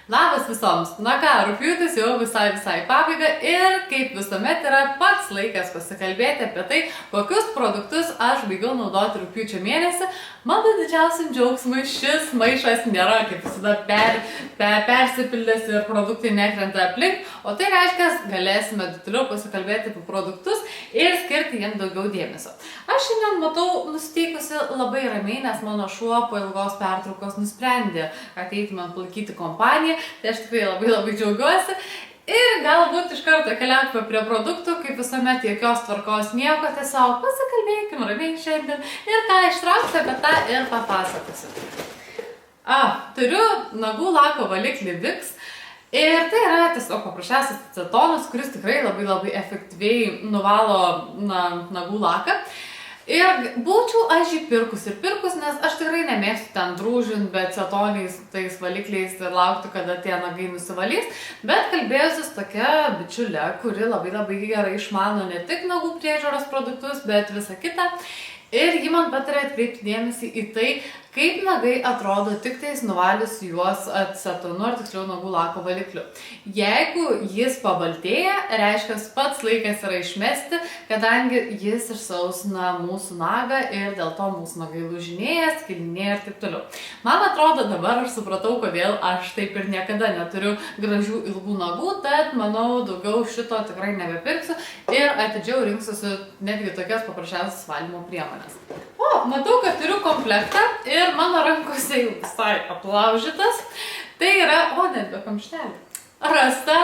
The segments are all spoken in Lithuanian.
Labas visoms! Na ką, rugpjūtis jau visai pabaiga ir kaip visuomet yra pats laikas pasikalbėti apie tai, kokius produktus aš baigiau naudoti rugpjūčio mėnesį. Mano didžiausiam džiaugsmui šis maišas nėra kaip visada persipildęs ir produktai nekrenta aplink, o tai reiškia, galėsime detaliau pasikalbėti apie produktus ir skirti jiems daugiau dėmesio. Aš šiandien matau nusiteikusi labai ramiai, nes mano šuo po ilgos pertraukos nusprendė ateiti man palaikyti kompaniją, tai aš tikrai labai džiaugiuosi. Ir galbūt iš karto keliaukime prie produktų, kaip visuomet jokios tvarkos nieko, tiesiog pasikalbėkime ramiai šiandien ir ką ištrauksiu apie tą ir papasakosiu. Turiu nagų lako valiklį Vicks. Ir tai yra tiesiog paprasčiausias acetonas, kuris tikrai labai efektyviai nuvalo nagų laką. Ir būčiau aš jį pirkus, nes aš tikrai nemėgstu ten drūžinti, bet acetoniais tais valikliais ir laukti, kada tie nagai nusivalys. Bet kalbėjusi su tokia bičiulė, kuri labai gerai išmano ne tik nagų priežiūros produktus, bet visą kitą. Ir ji man patarė atkreipti dėmesį į tai, kaip nagai atrodo tik tais nuvalius juos acetonu, ar tiksliau nagų lako valikliu. Jeigu jis pabaltėja, reiškia pats laikas yra išmesti, kadangi jis išsausina mūsų nagą ir dėl to mūsų nagai lūžinėja, skilinėja ir taip toliau. Man atrodo, dabar aš supratau, kodėl aš taip ir niekada neturiu gražių ilgų nagų, tad manau, daugiau šito tikrai nebepirksiu ir atidžiau rinksiuosi netgi tokias paprasčiausias valymo priemonės. Matau, kad turiu komplektą ir mano rankose jau visai aplaužytas. Tai yra, net be kamštelį. Rasta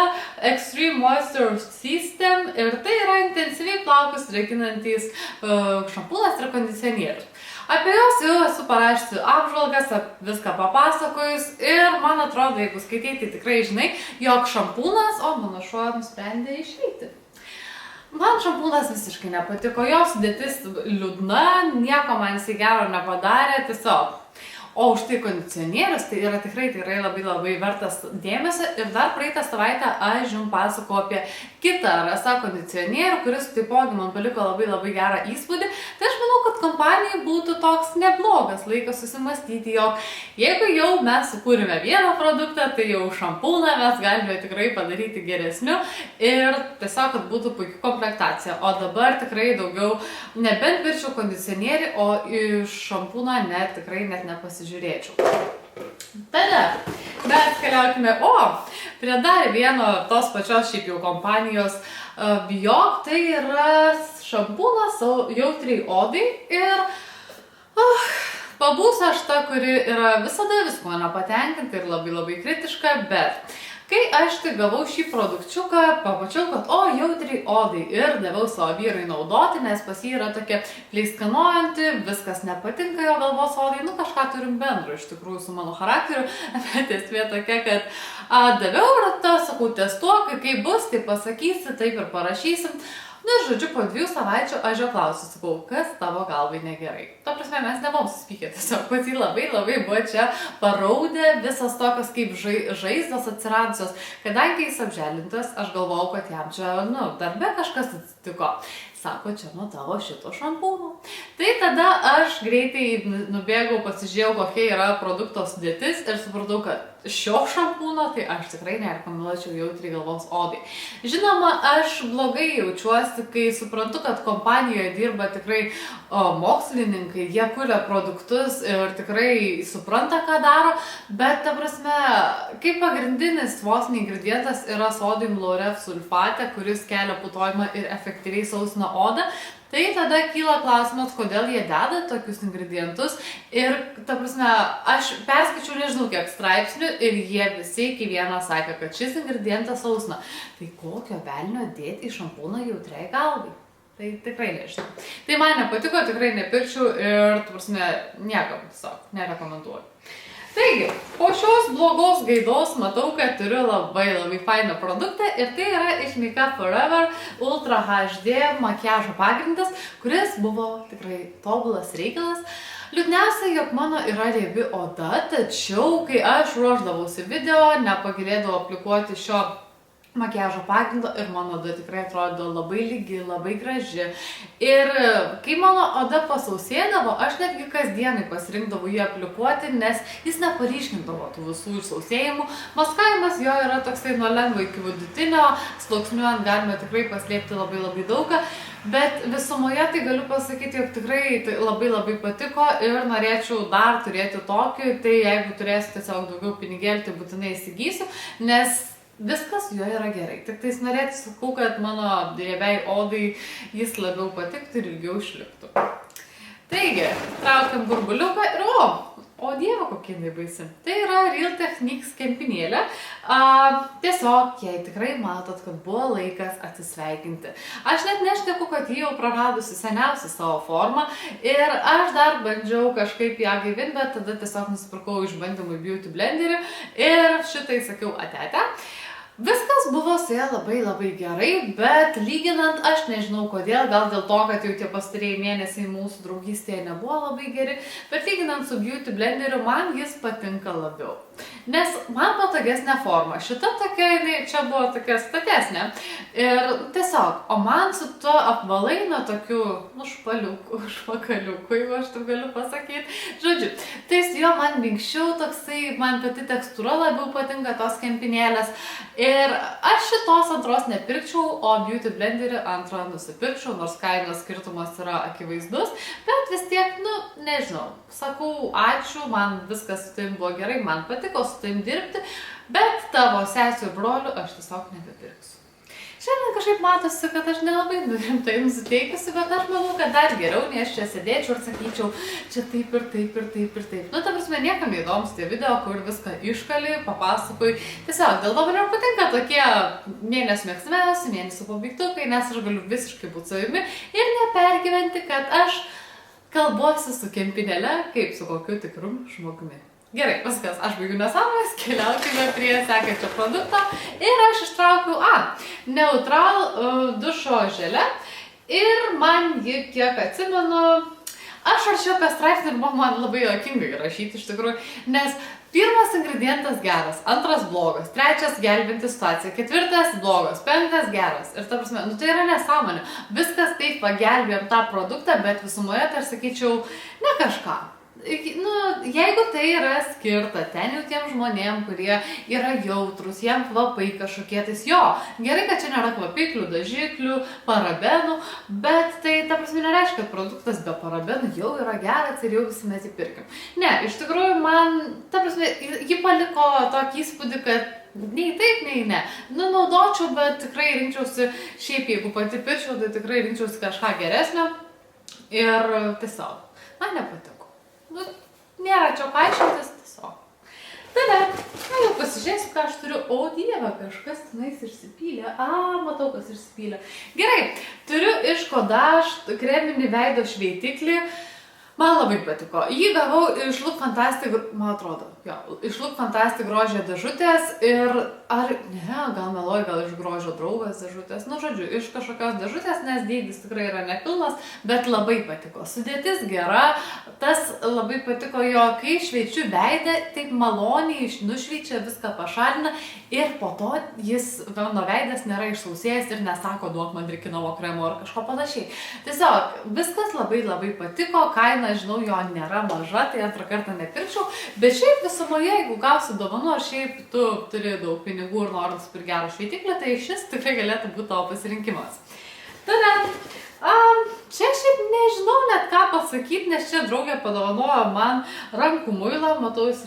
Extreme Moisture System ir tai yra intensyviai plaukus drėkinantys šampūnas ir kondicionierius. Apie juos jau esu parašiusi apžvalgas, viską papasakojus ir man atrodo, jeigu skaitai, tai tikrai žinai, jog šampūnas, mano šuo nusprendė išeiti. Man šampūnas visiškai nepatiko, jos sudėtis liūdna, nieko man jisai gero nepadarė, tiesiog. O už tai kondicionierius, tai yra tikrai labai vertas dėmesio. Ir dar praeitą savaitę aš jums pasakojau apie kitą Rasa kondicionierių, kuris taipogi man paliko labai gerą įspūdį. Tai aš manau, kad kompanijai būtų toks neblogas laikas susimastyti, jog jeigu jau mes sukūrėme vieną produktą, tai jau šampūną mes galime tikrai padaryti geresniu ir tiesiog, kad būtų puikia komplektacija. O dabar tikrai daugiau nebent pirčiau kondicionierį, o iš šampūną tikrai net nepasižiūrėčiau. Tada mes keliaukime prie dar vieno tos pačios šiaip jau kompanijos Biok. Tai yra šampūnas jautriai odai ir pabūsiu aš ta, kuri yra visada visko nepatenkinta ir labai kritiška, bet kai aš tik gavau šį produkčiuką, pamačiau, kad jautriai odai ir daviau savo vyrui naudoti, nes pas jį yra tokia pleiskanojanti, viskas nepatinka jo galvos odai, kažką turim bendro iš tikrųjų su mano charakteriu, bet esmė tokia, kad daviau ratą, sakau, testuok, kai bus, tai pasakysi, taip ir parašysim. Žodžiu, po 2 savaičių aš jo klausiu, sakau, kas tavo galvai negerai. Ta prasme, mes nebuvom suspykę, tiesiog pats jį labai buvo čia paraudė, visas tokios kaip žaizdos atsiradusios. Kadangi jis apželintas, aš galvojau, kad jam čia, darbe kažkas atsitiko. Sako, čia nuo tavo šito šampūno. Tai tada aš greitai nubėgau, pasižiūrėjau, kokia yra produkto sudėtis ir supratau, kad šio šampūno tai aš tikrai nerekomenduočiau jautriai galvos odai. Žinoma, aš blogai jaučiuosi, kai suprantu, kad kompanijoje dirba tikrai mokslininkai, jie kuria produktus ir tikrai supranta, ką daro, bet ta prasme, kaip pagrindinis vos ingredientas yra sodium lauret sulfate, kuris kelia putojimą ir efektyviai sausina odą, tai tada kyla klausimas, kodėl jie deda tokius ingredientus ir, ta prasme, aš perskaičiau nežinau kiek straipsnių ir jie visi iki vieno sakė, kad šis ingredientas sausina. Tai kokio velnio dėti į šampūną jautriai galvai? Tai tikrai nežinau. Tai man nepatiko, tikrai nepirkčiau ir, ta prasme, niekam tiesiog nerekomenduoju. Taigi, po šios blogos gaidos matau, kad turiu labai fainą produktą ir tai yra iš Make Up For Ever Ultra HD makiažo pagrindas, kuris buvo tikrai tobulas reikalas. Liūdniausia, jog mano yra riebi oda, tačiau kai aš ruošdavausi video, nepagilėdavau aplikuoti šio makiažo pagrindo ir mano oda tikrai atrodo labai lygi, labai graži. Ir kai mano oda pasausėdavo, aš netgi kasdienai pasirinkdavau jį aplikuoti, nes jis neparyškindavo tų visų išsausėjimų. Maskavimas jo yra toksai nuo lengvo iki vidutinio, sluoksniuojant galime tikrai paslėpti labai daugą. Bet visumoje tai galiu pasakyti, jog tikrai labai patiko ir norėčiau dar turėti tokį, tai jeigu turėsiu tiesiog daugiau pinigėlių, tai būtinai įsigysiu, nes viskas jo yra gerai. Tik tais norėtų sakau, kad mano riebiai odai jis labiau patiktų ir ilgiau išliktų. Taigi, traukiam burbuliuką ir o dieve, kokia jinai baisi. Tai yra Real Techniques kempinėlė. Tiesiog, jei tikrai matot, kad buvo laikas atsisveikinti. Aš net nešteku, kad jį jau praradusi seniausią savo formą ir aš dar bandžiau kažkaip ją gaivinti, bet tada tiesiog nusipirkau išbandymui Beauty Blenderį ir šitai sakiau ate. Viskas buvo su ja labai gerai, bet lyginant aš nežinau kodėl, gal dėl to, kad jau tie pastarėjai mėnesiai mūsų draugystėje nebuvo labai geri, bet lyginant su Beauty Blenderiu man jis patinka labiau. Nes man patogesnė forma, šita tokia, čia buvo tokia statesnė ir tiesiog, o man su tuo apvalaina tokiu špakaliuku, jeigu aš taip galiu pasakyti, žodžiu, tai jo man minkščiau toksai, man pati tekstūra labiau patinka tos kempinėlės. Ir aš šitos antros nepirkčiau, o Beauty Blenderį antrą nusipirkčiau, nors kainos skirtumas yra akivaizdus, bet vis tiek, nežinau, sakau ačiū, man viskas su tavim buvo gerai, man patiko su tavim dirbti, bet tavo sesių ir brolių aš tiesiog nebepirksiu. Šiandien kažkaip matosi, kad aš nelabai rimtai nusiteikusi, bet aš manau, kad dar geriau, nei aš čia sėdėčiau ir sakyčiau, čia taip ir taip ir taip ir taip. Ta prasme, niekam neįdomus tie video, kur viską iškali, papasakoju. Tiesiog, dėl to man ir patinka tokie mėnesio mėgstamiausi, mėnesio pabaigtukai, nes aš galiu visiškai būti savimi ir nepergyventi, kad aš kalbuosi su kempinėle, kaip su kokiu tikru žmogumi. Gerai, viskas, aš baigiu nesąmonės, keliaukime prie sekančio produkto ir aš ištraukiau Neutral dušo želė ir man jį, kiek atsimenu, aš rašiau apie straipsnį ir man labai juokingai rašyti iš tikrųjų, nes pirmas ingredientas geras, antras blogas, trečias gelbinti situaciją, ketvirtas blogas, penktas geras. Ir ta prasme, tai yra nesąmonė. Viskas taip pagelbėjom tą produktą, bet visumoje tai aš sakyčiau, ne kažką. Jeigu tai yra skirta ten jau tiem žmonėm, kurie yra jautrus, jiem kvapai kažkokie, tai gerai, kad čia nėra kvapiklių, dažiklių, parabenų, bet tai ta prasme nereiškia, kad produktas be parabenų jau yra geras ir jau visi mes jį pirkim. Ne, iš tikrųjų man, ta prasme, ji paliko tokį įspūdį, kad nei taip, nei ne. Naudočiau, bet tikrai rinkčiausi, šiaip jeigu pati pirčiau, tai tikrai rinkčiausi kažką geresnio ir tiesiog, man nepatiko. Nėra čia paaiškintis, tiesiog. Tada, jau pasižiūrėsiu, ką aš turiu. O dieve, kažkas tenais išsipylė. Matau, kas išsipylė. Gerai, turiu iš Kodaž kreminį veido šveitiklį. Man labai patiko. Jį gavau iš Look Fantastic, man atrodo, iš Look Fantastic grožio dėžutės ir gal meluoju, gal iš grožio draugos dėžutės, žodžiu, iš kažkokios dėžutės, nes dydis tikrai yra nepilnas, bet labai patiko. Sudėtis gera, tas labai patiko jo, kai šveičiu veidą, taip maloniai nušveičia, viską pašalina ir po to mano veidas nėra išsausėjęs ir nesako, duok man drikinovo kremo ar kažko panašiai. Tiesiog, viskas labai patiko, kaina, žinau, jo nėra maža, tai antrą kartą nepirkčiau, bet šiaip visumoje, jeigu gausi dovanų, ar šiaip tu turi daug pinigų ir nori nusipirkti gerą šveitiklį, tai šis tikrai galėtų būti tavo pasirinkimas. Tada, čia šiaip nežinau net ką pasakyti, nes čia draugė padovanojo man rankų muilą, matau jis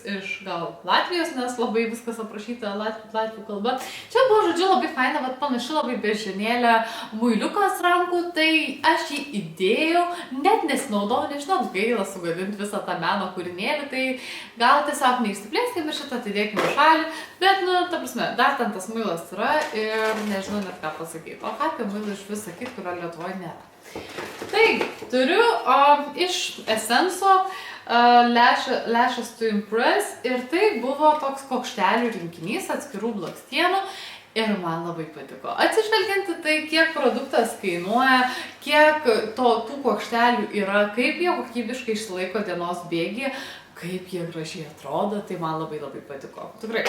iš gal Latvijos, nes labai viskas aprašyta latvių kalba. Čia buvo, žodžiu, labai faina, bet panaši labai bežinėlė muiliukas rankų, tai aš jį įdėjau, net nesinaudojau, nežinau, gaila sugadinti visą tą meno kūrinėlį, tai gal tiesiog neišsiplėskime šitą, atidėkime šalį, bet, ta prasme, dar ten tas muilas yra ir nežinau net ką pasakyti. O ką apie muilą iš vis sakyti, kurio Lietuvoje nėra. Taigi, turiu iš Essenso Lashes to Impress ir tai buvo toks kokštelių rinkinys atskirų blakstienų ir man labai patiko. Atsižvelgiant į tai, kiek produktas kainuoja, kiek tų kokštelių yra, kaip jie kokybiškai išsilaiko dienos bėgyje, kaip jie gražiai atrodo, tai man labai patiko. Tikrai.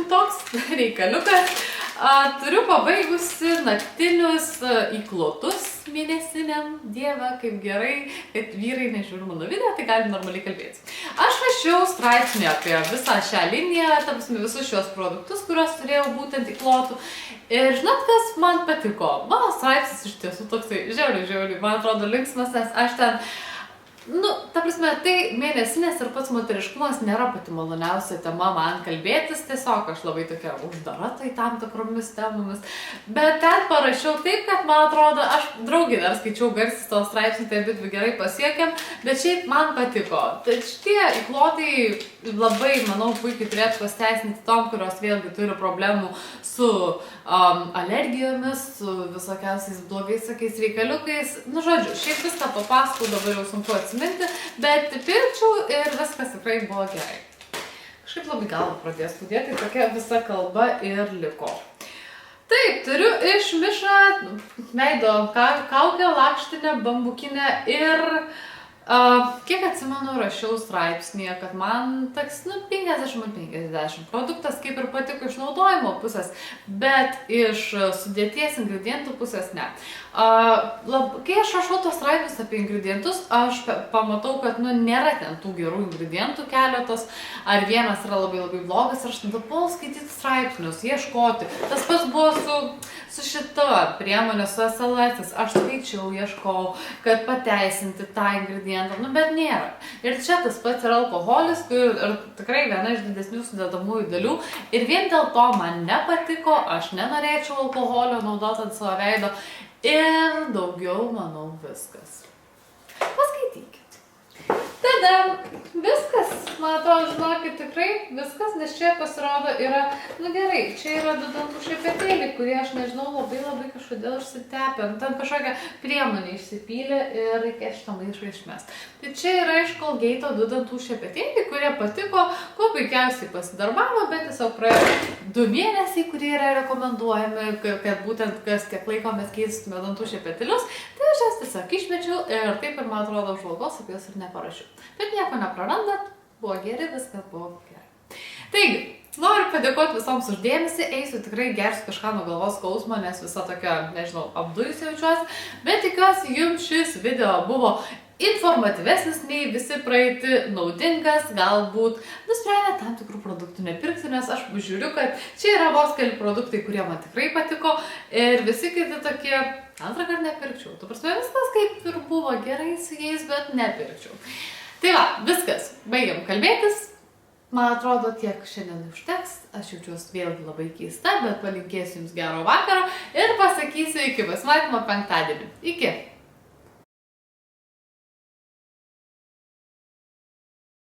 Toks reikaliukas. Turiu pabaigusi naktinius įklotus mėnesiniam. Dieve, kaip gerai, kad vyrai nežiūri mano video, tai galim normaliai kalbėti. Aš rašiau straipsnį apie visą šią liniją, visus šios produktus, kuriuos turėjau būtent įklotų. Ir žinot, kas man patiko? Mano straipsnis iš tiesų toksai žiauriai, man atrodo linksmas, nes aš ten ta prasme, tai mėnesinės ir pats moteriškumas nėra pati maloniausia tema man kalbėtis, tiesiog aš labai tokia uždara tai tam tikromis temomis, bet ten parašiau taip, kad man atrodo, aš draugį dar skaičiau garsiai to straipsnį, tai abidvi gerai pasiekėm, bet šiaip man patiko. Tai šitie įklotai labai, manau, puikiai turėtų pasteisinti tom, kurios vėlgi turi problemų su alergijomis, su visokiausiais blogais sakiais reikaliukais. Nu, žodžiu, šiaip viską papasakau, dabar jau sunku atsiminti, bet pirkčiau ir viskas tikrai buvo gerai. Kažkaip labai galva pradės skaudėti, tokia visa kalba ir liko. Taip, turiu iš Miša veido kaukę, lakštinę, bambukinę ir kiek atsimenu, rašiau straipsnėje, kad man toks, 50/50 produktas kaip ir patiko iš naudojimo pusės, bet iš sudėties ingredientų pusės ne. Kai aš rašau tos straipsnius apie ingredientus, aš pamatau, kad nėra ten tų gerų ingredientų keletos, ar vienas yra labai blogas, ir aš tada puolu skaityti straipsnius, ieškoti. Tas pats buvo su šita priemonė, su SLS, aš skaičiau, ieškau, kad pateisinti tą ingredientą, bet nėra. Ir čia tas pats yra alkoholis, ir tikrai viena iš didesnių sudedamųjų dalių, ir vien dėl to man nepatiko, aš nenorėčiau alkoholio naudoti ant savo veido, ir daugiau, manau, viskas. Paskaitykit. Tada viskas, man atrodo, žinokit, tikrai viskas, nes čia pasirodo yra, gerai, čia yra du dantų šepetėliai, kurie aš nežinau, labai kažkodėl išsitepė, ten kažkokią priemonę išsipylė ir reikės šitą maišą išmest. Tai čia yra iš Colgate du dantų šepetėliai, kurie patiko, kuo puikiausiai pasidarbavo, bet tiesiog praėjo 2 mėnesiai, kurie yra rekomenduojami, kad būtent kas tiek laiko mes keistume dantų šepetėlius, tai aš jas tiesiog išmečiau ir taip ir, man atrodo, užvalgos apie jas ir neparašiau. Bet nieko neprarandat, buvo geri, viskas buvo gerai. Taigi, noriu padėkoti visoms už dėmesį, eisiu tikrai gersiu kažką nuo galvos skausmo, nes visa tokia, nežinau, apdujusi jaučiuosi, bet tikiuosi jums šis video buvo informatyvesnis nei visi praeiti, naudingas, galbūt nusprendė tam tikrų produktų nepirkti, nes aš žiūriu, kad čia yra vos keli produktai, kurie man tikrai patiko ir visi kiti tokie, antrą kartą nepirkčiau. Tu prasme, viskas kaip ir buvo gerai su jais, bet nepirkčiau. Tai va, viskas, baigiam kalbėtis. Man atrodo, tiek šiandien užteks, aš jaučiuosi vėlgi labai keista, bet palinkėsiu jums gero vakaro ir pasakysiu iki pasimatymo penktadienį. Iki!